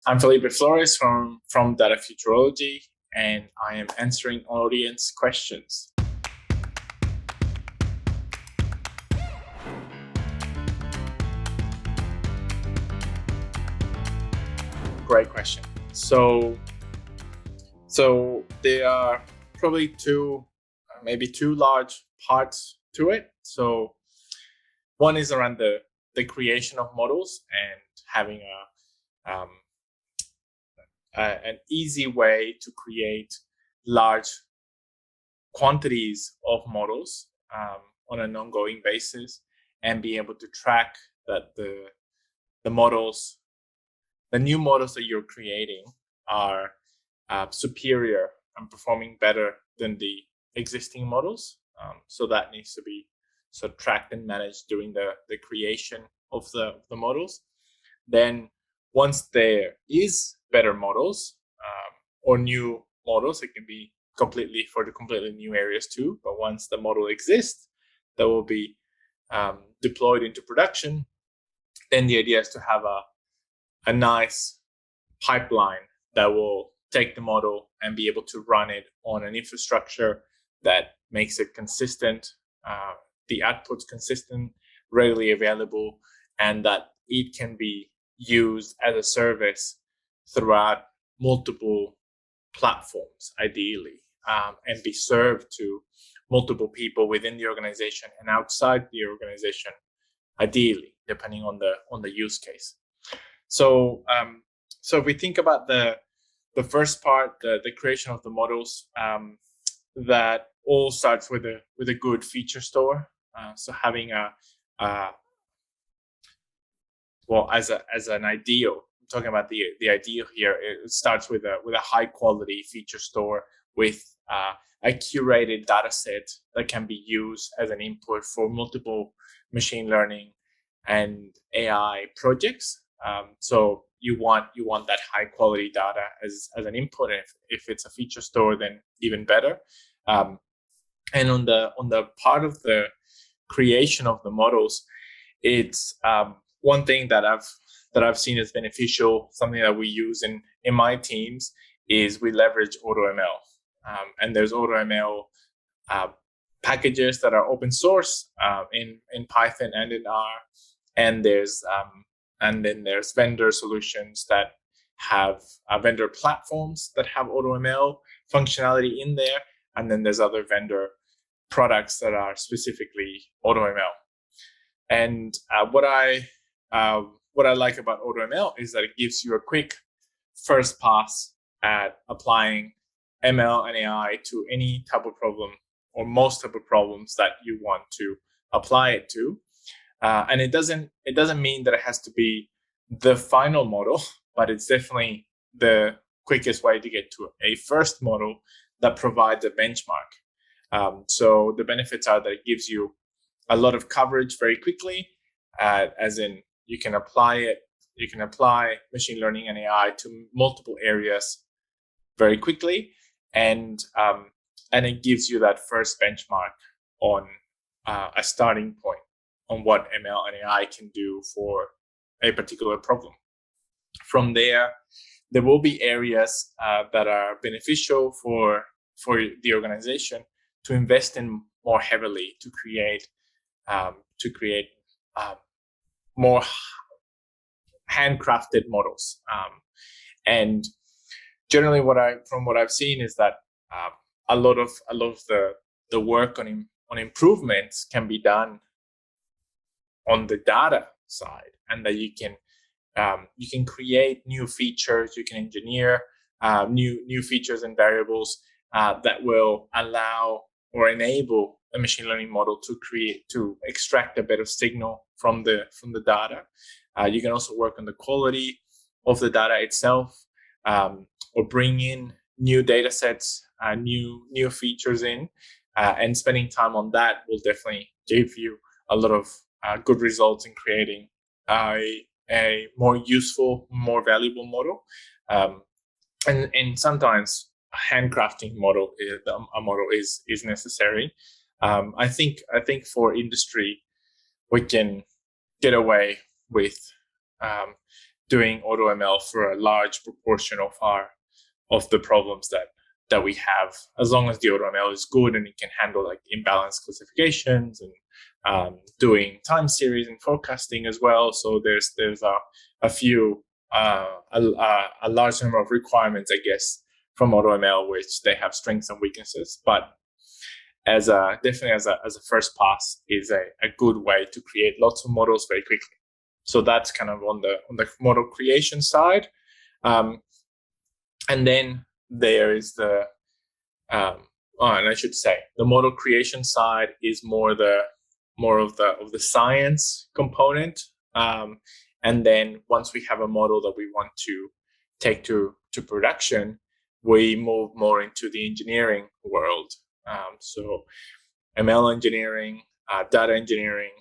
I'm Felipe Flores from Data Futurology, and I am answering audience questions. Great question. So there are probably maybe two large parts to it. So one is around the creation of models and having an easy way to create large quantities of models on an ongoing basis, and be able to track that the models, the new models that you're creating, are superior and performing better than the existing models. So that needs to be sort of tracked and managed during the creation of the models. Then once there is better models or new models, it can be completely new areas too. But once the model exists, that will be deployed into production. Then the idea is to have a nice pipeline that will take the model and be able to run it on an infrastructure that makes it consistent, the output's consistent, readily available, and that it can be used as a service throughout multiple platforms, ideally, and be served to multiple people within the organization and outside the organization, ideally, depending on the use case. So if we think about the first part, the creation of the models, that all starts with a good feature store. So having as an ideal, I'm talking about the ideal here, it starts with a high quality feature store with a curated data set that can be used as an input for multiple machine learning and AI projects. So you want that high quality data as an input. If it's a feature store, then even better. And on the part of the creation of the models, it's one thing that I've seen as beneficial. Something that we use in my teams is we leverage AutoML, and there's AutoML packages that are open source in Python and in R, and then there's vendor solutions that have vendor platforms that have AutoML functionality in there, and then there's other vendor products that are specifically AutoML. And what I like about AutoML is that it gives you a quick first pass at applying ML and AI to any type of problem or most type of problems that you want to apply it to. And it doesn't mean that it has to be the final model, but it's definitely the quickest way to get to a first model that provides a benchmark. So the benefits are that it gives you a lot of coverage very quickly, as in you can apply machine learning and AI to multiple areas very quickly, and it gives you that first benchmark on a starting point on what ML and AI can do for a particular problem. From there will be areas that are beneficial for the organization to invest in more heavily to create more handcrafted models. And generally, what I've seen is that a lot of the work on improvements can be done on the data side, and that you can create new features, you can engineer new features and variables that will allow or enable a machine learning model to extract a better signal from the data. You can also work on the quality of the data itself, or bring in new data sets, new features in, and spending time on that will definitely give you a lot of good results in creating a more useful, more valuable model. And sometimes a handcrafting model is necessary. I think for industry, we can get away with doing AutoML for a large proportion of the problems that we have, as long as the AutoML is good and it can handle like imbalance classifications and doing time series and forecasting as well. So there's a few a large number of requirements, I guess, from AutoML, which they have strengths and weaknesses. But definitely as a first pass is a good way to create lots of models very quickly. So that's kind of on the model creation side. And then there is and I should say the model creation side is more of the science component. And then once we have a model that we want to take to production, we move more into the engineering world. So ML engineering, data engineering,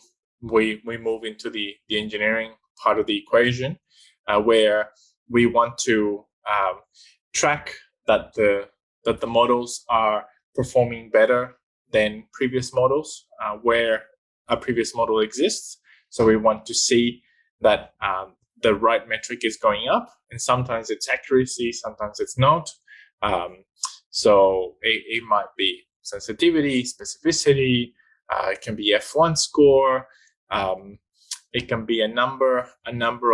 we move into the engineering part of the equation, where we want to track that the models are performing better than previous models, where a previous model exists. So we want to see that the right metric is going up, and sometimes it's accuracy, sometimes it's not. So it might be sensitivity, specificity, it can be F1 score, it can be a number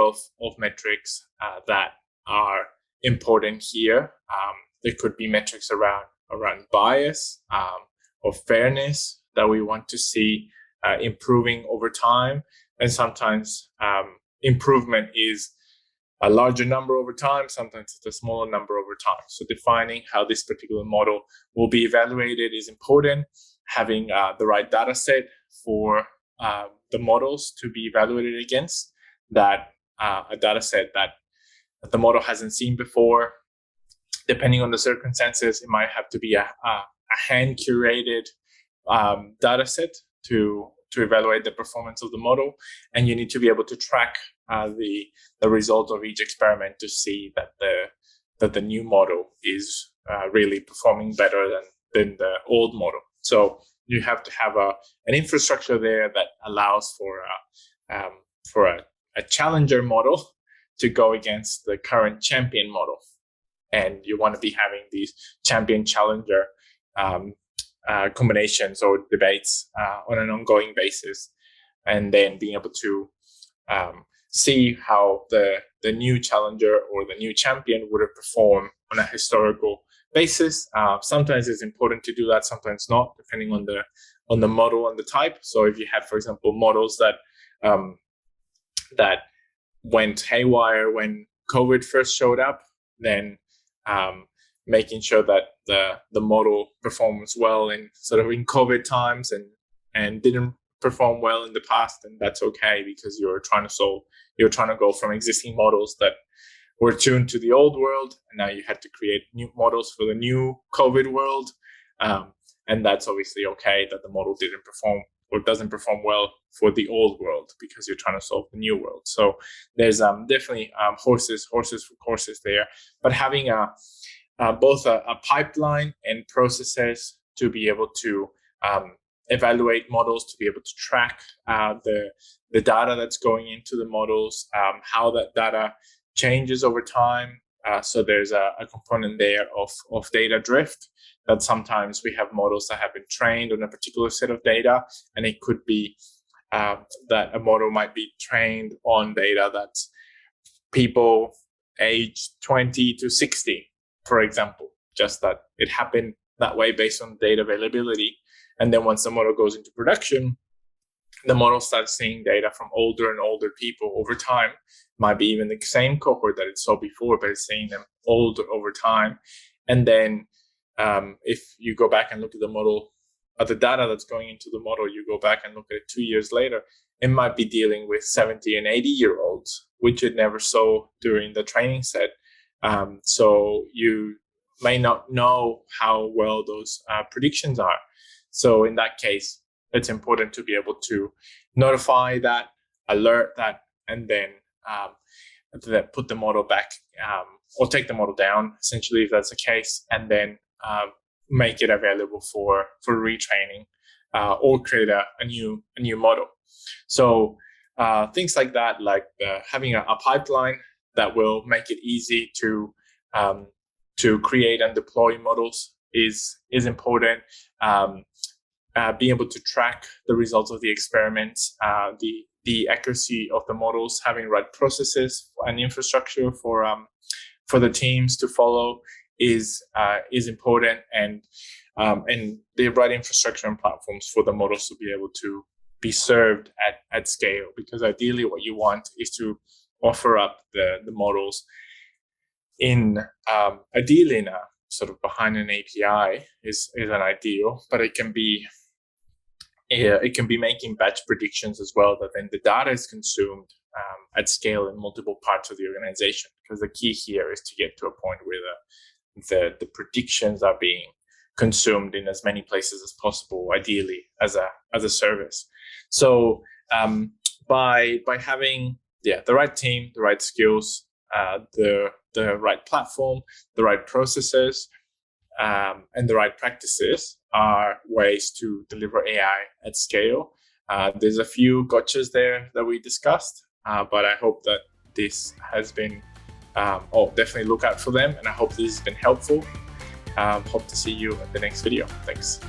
of metrics that are important here. There could be metrics around bias or fairness that we want to see improving over time. And sometimes improvement is a larger number over time, sometimes it's a smaller number over time. So defining how this particular model will be evaluated is important. Having the right data set for the models to be evaluated against, that a data set that the model hasn't seen before. Depending on the circumstances, it might have to be a hand-curated data set to evaluate the performance of the model, and you need to be able to track the result of each experiment to see that the new model is really performing better than the old model. So you have to have an infrastructure there that allows for a challenger model to go against the current champion model. And you want to be having these champion-challenger combinations or debates on an ongoing basis, and then being able to see how the new challenger or the new champion would have performed on a historical basis. Sometimes it's important to do that, sometimes not, depending on the model and the type. So if you have, for example, models that went haywire when COVID first showed up, then making sure that the model performs well in COVID times and didn't perform well in the past, and that's okay, because you're trying to go from existing models that were tuned to the old world, and now you had to create new models for the new COVID world, and that's obviously okay that the model didn't perform or doesn't perform well for the old world, because you're trying to solve the new world. So there's definitely horses for courses there, but having both a pipeline and processes to be able to evaluate models, to be able to track the data that's going into the models, how that data changes over time. So there's a component there of data drift, that sometimes we have models that have been trained on a particular set of data, and it could be that a model might be trained on data that's people aged 20 to 60, for example, just that it happened that way based on data availability. And then once the model goes into production, the model starts seeing data from older and older people over time. Might be even the same cohort that it saw before, but it's seeing them older over time. And then if you go back and look at the model, at the data that's going into the model, you go back and look at it 2 years later, it might be dealing with 70 and 80-year-olds, which it never saw during the training set. So you may not know how well those predictions are. So in that case, it's important to be able to notify that, alert that, and then put the model back or take the model down, essentially, if that's the case, and then make it available for retraining or create a new model. So things like that, like having a pipeline that will make it easy to create and deploy models is important. Being able to track the results of the experiments, the accuracy of the models, having right processes and infrastructure for the teams to follow is important, and the right infrastructure and platforms for the models to be able to be served at scale. Because ideally, what you want is to offer up the models in ideally in a sort of behind an API is an ideal, but it can be making batch predictions as well, that then the data is consumed at scale in multiple parts of the organization. Because the key here is to get to a point where the predictions are being consumed in as many places as possible, ideally as a service. So by having the right team, the right skills, the right platform, the right processes, and the right practices are ways to deliver AI at scale. There's a few gotchas there that we discussed, but I hope that this has been, definitely look out for them, and I hope this has been helpful. Hope to see you in the next video. Thanks.